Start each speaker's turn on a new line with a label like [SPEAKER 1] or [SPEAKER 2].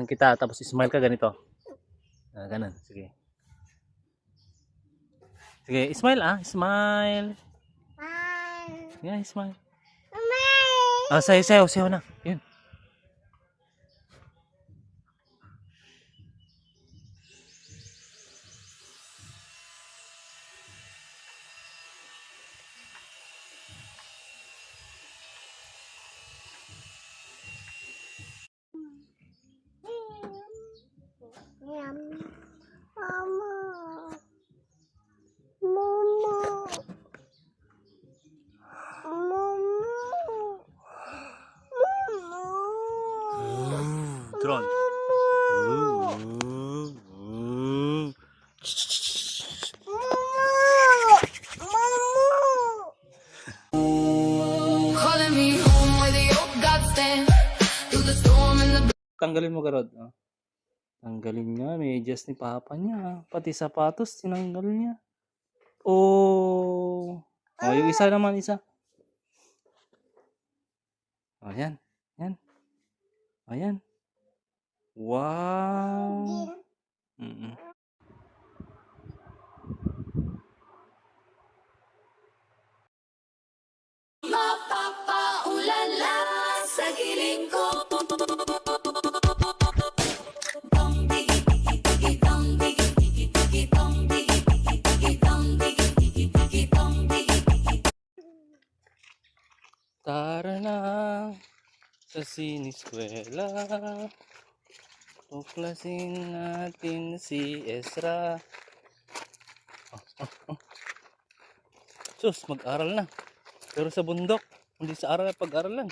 [SPEAKER 1] kita, tapos smile ka ganito. Ganun, sige. Sige, smile smile. Yeah, smile. Sayo na. Yun. Drone. Tanggalin mo garod. Tanggalin niya, medyas ni papa niya. Pati sapatos, tinanggal niya. Oh, yung isa naman, isa. Yan. Yan. Ayan. Wow.
[SPEAKER 2] Mapapaulala sa giling ko.
[SPEAKER 1] Tara na sa siniskwela. Tuklasin natin si Ezra. Sus, mag-aral na. Pero sa bundok, hindi sa aral, pag-aral lang.